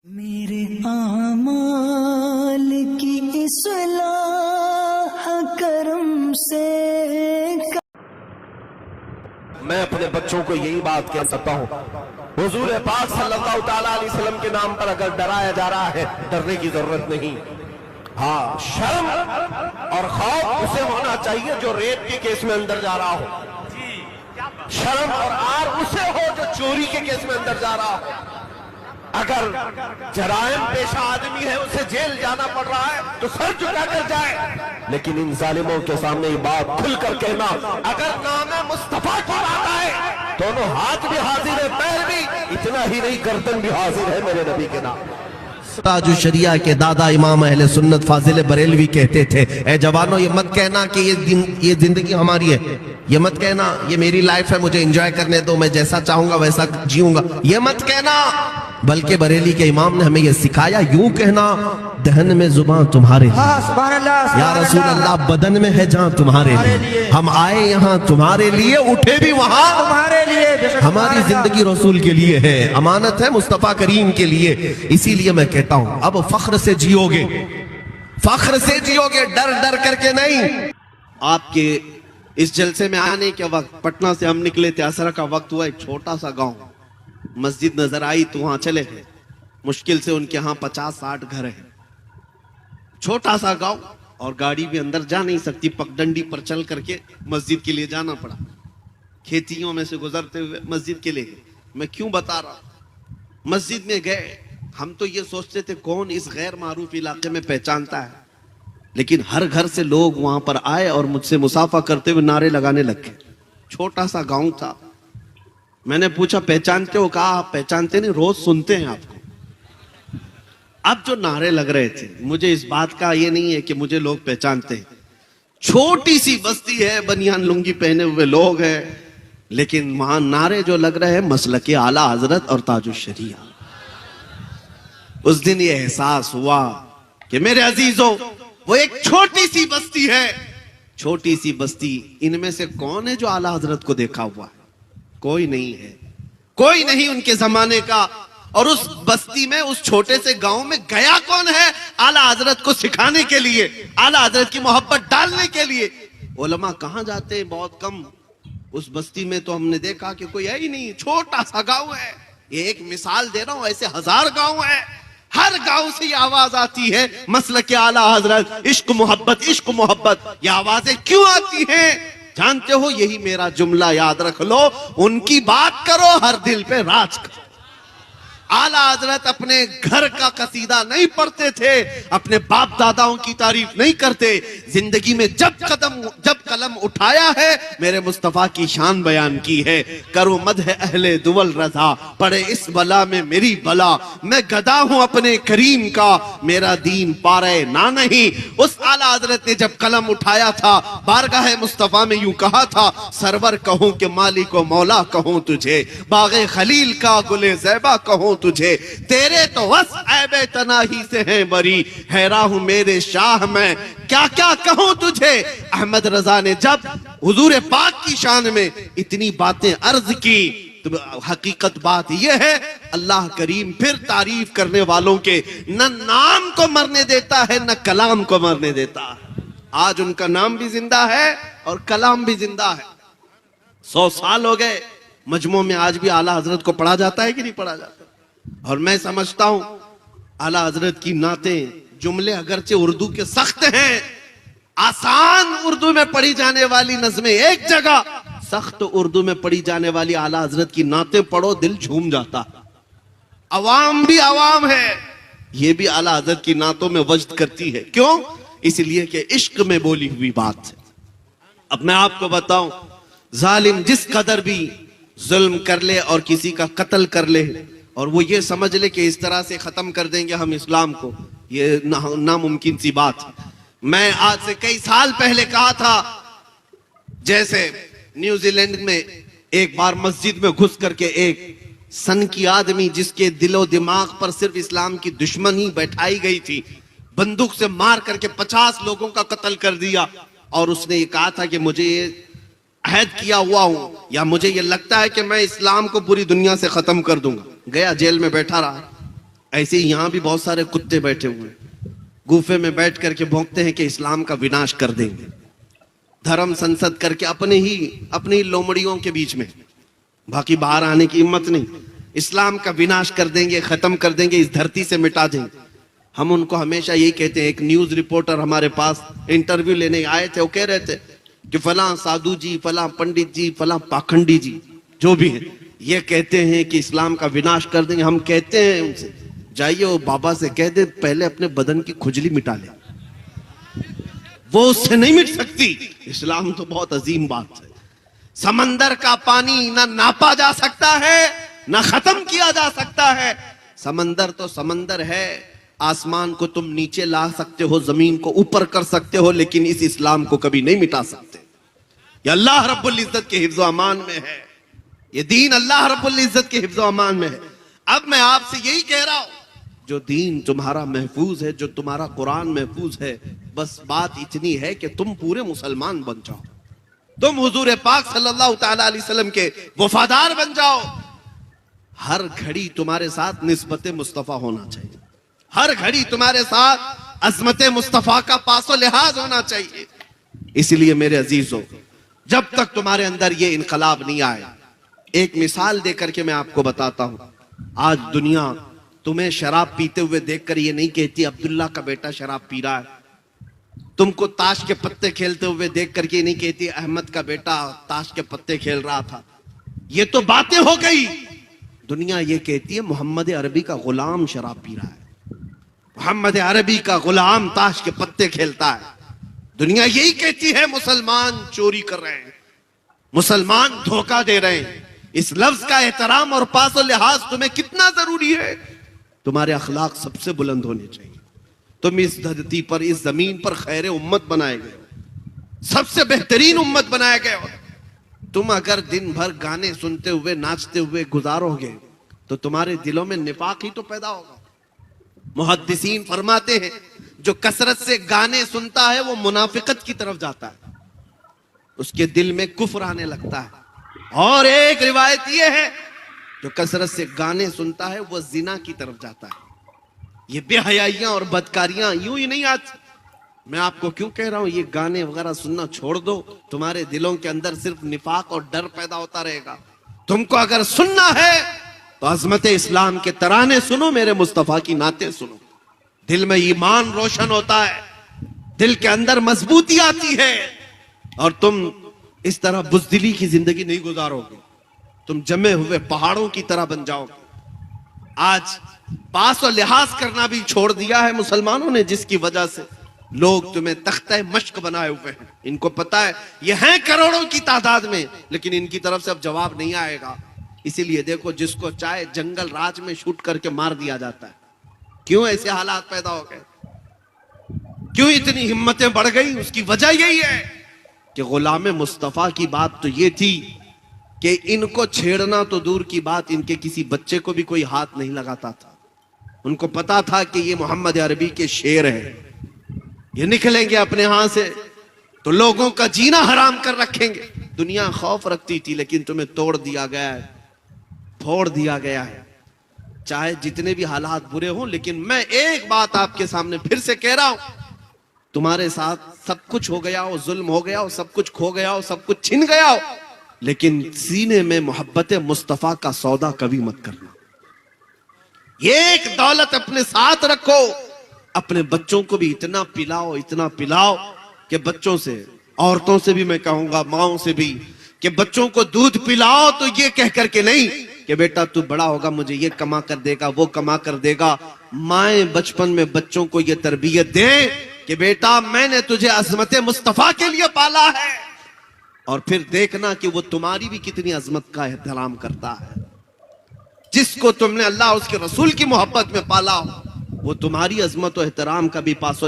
मेरे आमाल की इस्लाह करम से। मैं अपने बच्चों को यही बात कह सकता हूँ, हुजूर पाक सल्लल्लाहु ताला अलैहि वसल्लम के नाम पर अगर डराया जा रहा है, डरने की जरूरत नहीं। हाँ, शर्म और खौफ उसे होना चाहिए जो रेप के केस में अंदर जा रहा हो। शर्म और आर उसे हो जो चोरी के केस में अंदर जा रहा हो। अगर जराइम पेशा आदमी है, उसे जेल जाना पड़ रहा है तो सर झुकाकर जाए, लेकिन इन जालिमों के सामने ये बात खुलकर कहना, अगर नाम मुस्तफा की बात आए, दोनों हाथ भी हाजिर है, पैर भी, इतना ही नहीं गर्दन भी हाजिर है मेरे नबी के नाम। ताजु शरिया के दादा इमाम अहले सुन्नत फाजिल बरेलवी कहते थे, ए जवानों, ये मत कहना कि ये जिंदगी हमारी है, ये मत कहना ये मेरी लाइफ है, मुझे एंजॉय करने दो, मैं जैसा चाहूंगा वैसा जीऊंगा, ये मत कहना। बल्कि बरेली के इमाम ने हमें यह सिखाया, यूं कहना, दहन में जुबान तुम्हारे लिए, या रसूल अल्लाह, बदन में है जहां तुम्हारे लिए, हम आए यहाँ तुम्हारे लिए, उठे भी वहां तुम्हारे लिए, हमारी जिंदगी रसूल के लिए है, अमानत है मुस्तफा करीम के लिए। इसीलिए मैं कहता हूं, अब फख्र से जियोगे, फख्र से जियोगे, डर डर करके नहीं। आपके इस जलसे में आने के वक्त पटना से हम निकले थे, असर का वक्त हुआ, एक छोटा सा गांव, मस्जिद नजर आई तो वहां चले गए। मुश्किल से उनके यहाँ 50-60 घर है, छोटा सा गांव, और गाड़ी भी अंदर जा नहीं सकती, पगडंडी पर चल करके मस्जिद के लिए जाना पड़ा। खेतियों में से गुजरते हुए मस्जिद के लिए गए। मैं क्यों बता रहा, मस्जिद में गए, हम तो ये सोचते थे कौन इस गैर मारूफ इलाके में पहचानता है, लेकिन हर घर से लोग वहां पर आए और मुझसे मुसाफा करते हुए नारे लगाने लग गए। छोटा सा गांव था। मैंने पूछा पहचानते हो? कहा आप पहचानते नहीं, रोज सुनते हैं आपको। अब जो नारे लग रहे थे, मुझे इस बात का ये नहीं है कि मुझे लोग पहचानते हैं, छोटी सी बस्ती है, बनियान लुंगी पहने हुए लोग हैं, लेकिन वहां नारे जो लग रहे हैं मसलके आला हजरत और ताजु शरिया। उस दिन ये एहसास हुआ कि मेरे अजीजों, वो एक छोटी सी बस्ती है, छोटी सी बस्ती, इनमें से कौन है जो आला हजरत को देखा हुआ है? कोई नहीं है, कोई नहीं उनके जमाने का। और उस बस्ती में, उस छोटे से गांव में गया कौन है आला हजरत को सिखाने के लिए, आला हजरत की मोहब्बत डालने के लिए? उलमा कहां जाते हैं? बहुत कम। उस बस्ती में तो हमने देखा कि कोई है ही नहीं, छोटा सा गांव है। ये एक मिसाल दे रहा हूं, ऐसे 1000 गांव है, हर गांव से ये आवाज आती है, मसलक आला हजरत, इश्क मोहब्बत, इश्क मोहब्बत। ये आवाजें क्यों आती हैं? जानते हो, यही मेरा जुमला याद रख लो, उनकी बात करो, हर दिल पे राज करो। आला हजरत अपने घर का कसीदा नहीं पढ़ते थे, अपने बाप दादाओं की तारीफ नहीं करते, जिंदगी में जब कलम उठाया है, मेरे मुस्तफा की शान बयान की है। करो मदह अहले दुवल रजा, पड़े इस बला में मेरी बला, मैं गदा हूं अपने करीम का, मेरा दीन पारे ना नहीं। उस आला हजरत ने जब कलम उठाया था, बारगाह मुस्तफा में यूं कहा था, सरवर कहूं कि मालिक व मौला कहूं तुझे, बागे खलील का गुले ज़ैबा कहूं तुझे, तेरे तो वस ऐबे तनाही से हैं बरी, हैरा हूं मेरे शाह मैं, क्या क्या कहूं तुझे। अहमद रजा ने जब हुजूर पाक की शान में इतनी बातें अर्ज की, तो हकीकत बात यह है, अल्लाह करीम फिर तारीफ करने वालों के न नाम को मरने देता है, न कलाम को मरने देता है। आज उनका नाम भी जिंदा है और कलाम भी जिंदा है। 100 साल हो गए, मजमू में आज भी आला हजरत को पढ़ा जाता है कि नहीं पढ़ा जाता? और मैं समझता हूं आला हजरत की नातें, जुमले अगरचे उर्दू के सख्त हैं, आसान उर्दू में पढ़ी जाने वाली नज़में एक जगह, सख्त उर्दू में पढ़ी जाने वाली आला हजरत की नातें पढ़ो, दिल झूम जाता। अवाम भी अवाम है, ये भी आला हजरत की नातों में वजद करती है। क्यों? इसलिए कि इश्क में बोली हुई बात है। अब मैं आपको बताऊं, जालिम जिस कदर भी जुल्म कर ले और किसी का कत्ल कर ले, और वो ये समझ ले कि इस तरह से खत्म कर देंगे हम इस्लाम को, ये नामुमकिन सी बात है। मैं आज से कई साल पहले कहा था, जैसे न्यूजीलैंड में एक बार मस्जिद में घुस करके एक सन की आदमी, जिसके दिलो दिमाग पर सिर्फ इस्लाम की दुश्मनी बैठाई गई थी, बंदूक से मार करके 50 लोगों का कत्ल कर दिया। और उसने ये कहा था कि मुझे ये अहद किया हुआ हूं, या मुझे ये लगता है कि मैं इस्लाम को पूरी दुनिया से खत्म कर दूंगा। गया जेल में बैठा रहा। ऐसे ही यहां भी बहुत सारे कुत्ते बैठे हुए हैं, गुफे में बैठ करके भौंकते हैं कि इस्लाम का विनाश कर देंगे, धर्म संसद करके अपनी लोमड़ियों के बीच में, बाकी बाहर आने की हिम्मत नहीं, इस्लाम का विनाश कर देंगे, खत्म कर देंगे, इस धरती से मिटा देंगे। हम उनको हमेशा यही कहते हैं। एक न्यूज रिपोर्टर हमारे पास इंटरव्यू लेने आए थे, वो कह रहे थे कि फलां साधु जी, फलां पंडित जी, फलां पाखंडी जी जो भी है, ये कहते हैं कि इस्लाम का विनाश कर देंगे। हम कहते हैं उनसे, जाइए वो बाबा से कह दे पहले अपने बदन की खुजली मिटा ले, वो उससे नहीं मिट सकती। इस्लाम तो बहुत अजीम बात है। समंदर का पानी ना नापा जा सकता है, ना खत्म किया जा सकता है। समंदर तो समंदर है, आसमान को तुम नीचे ला सकते हो, जमीन को ऊपर कर सकते हो, लेकिन इस इस्लाम को कभी नहीं मिटा सकते। ये अल्लाह रब्बुल इज्जत के हिफ्ज़ व अमान में है, ये दीन अल्लाह रब्बुल इज्जत के हिफ्ज़ व अमान में है। अब मैं आपसे यही कह रहा हूं, जो दीन तुम्हारा महफूज है, जो तुम्हारा कुरान महफूज है, बस बात इतनी है कि तुम पूरे मुसलमान बन जाओ, तुम हुजूर पाक सल्लल्लाहु तआला अलैहि वसल्लम के वफादार बन जाओ। हर घड़ी तुम्हारे साथ निस्बत मुस्तफा होना चाहिए, हर घड़ी तुम्हारे साथ अजमत मुस्तफा का पासो लिहाज होना चाहिए। इसलिए मेरे अजीजों, जब तक तुम्हारे अंदर ये इनकलाब नहीं आए, एक मिसाल देकर के मैं आपको बताता हूं। आज दुनिया तुम्हें शराब पीते हुए देखकर ये नहीं कहती अब्दुल्ला का बेटा शराब पी रहा है, तुमको ताश के पत्ते खेलते हुए देख करके नहीं कहती अहमद का बेटा ताश के पत्ते खेल रहा था। ये तो बातें हो गई। दुनिया ये कहती है मोहम्मद अरबी का गुलाम शराब पी रहा है, मोहम्मद अरबी का गुलाम ताश के पत्ते खेलता है। दुनिया यही कहती है मुसलमान चोरी कर रहे हैं, मुसलमान धोखा दे रहे हैं। इस लफ्ज का एहतराम और पास और लिहाज तुम्हें कितना जरूरी है। तुम्हारे अखलाक सबसे बुलंद होने चाहिए। तुम इस धरती पर, इस जमीन पर खैर उम्मत बनाए गए हो, सबसे बेहतरीन उम्मत बनाए गए हो। तुम अगर दिन भर गाने सुनते हुए नाचते हुए गुजारोगे तो तुम्हारे दिलों में निफाक ही तो पैदा होगा। मुहद्दिसीन फरमाते हैं जो कसरत से गाने सुनता है वो मुनाफिकत की तरफ जाता है, उसके दिल में कुफ्र आने लगता है। और एक रिवायत ये है जो कसरत से गाने सुनता है वो जिना की तरफ जाता है। ये बेहयाइयां और बदकारियां यूं ही नहीं आती। मैं आपको क्यों कह रहा हूं ये गाने वगैरह सुनना छोड़ दो, तुम्हारे दिलों के अंदर सिर्फ निफाक और डर पैदा होता रहेगा। तुमको अगर सुनना है तो अजमत इस्लाम के तराने सुनो, मेरे मुस्तफा की नाते सुनो। दिल में ईमान रोशन होता है, दिल के अंदर मजबूती आती है और तुम इस तरह बुज़दिली की जिंदगी नहीं गुजारोगे, तुम जमे हुए पहाड़ों की तरह बन जाओगे। आज पास और लिहाज करना भी छोड़ दिया है मुसलमानों ने, जिसकी वजह से लोग तुम्हें तख्ते मश्क बनाए हुए हैं। इनको पता है ये हैं करोड़ों की तादाद में, लेकिन इनकी तरफ से अब जवाब नहीं आएगा। इसीलिए देखो, जिसको चाहे जंगल राज में शूट करके मार दिया जाता है। क्यों ऐसे हालात पैदा हो गए, क्यों इतनी हिम्मतें बढ़ गई? उसकी वजह यही है कि गुलाम मुस्तफा की बात तो ये थी कि इनको छेड़ना तो दूर की बात, इनके किसी बच्चे को भी कोई हाथ नहीं लगाता था। उनको पता था कि ये मोहम्मद अरबी के शेर है, ये निकलेंगे अपने यहां से तो लोगों का जीना हराम कर रखेंगे। दुनिया खौफ रखती थी, लेकिन तुम्हें तोड़ दिया गया है, फोड़ दिया गया है। चाहे जितने भी हालात बुरे हों, लेकिन मैं एक बात आपके सामने फिर से कह रहा हूं, तुम्हारे साथ सब कुछ हो गया हो, जुल्म हो गया हो, सब कुछ खो गया हो, सब कुछ छिन गया हो, लेकिन सीने में मोहब्बत मुस्तफा का सौदा कभी मत करना। ये एक दौलत अपने साथ रखो, अपने बच्चों को भी इतना पिलाओ कि बच्चों से, औरतों से भी मैं कहूंगा, माओं से भी, कि बच्चों को दूध पिलाओ तो ये कह करके नहीं कि बेटा तू बड़ा होगा मुझे ये कमा कर देगा, वो कमा कर देगा। माएं बचपन में बच्चों को ये तरबियत दें कि बेटा मैंने तुझे अजमत मुस्तफा के लिए पाला है, और फिर देखना कि वो तुम्हारी भी कितनी अजमत का एहतराम करता है। जिसको तुमने अल्लाह उसके रसूल की मोहब्बत में पाला हो, वो तुम्हारी अजमत और एहतराम का भी पासो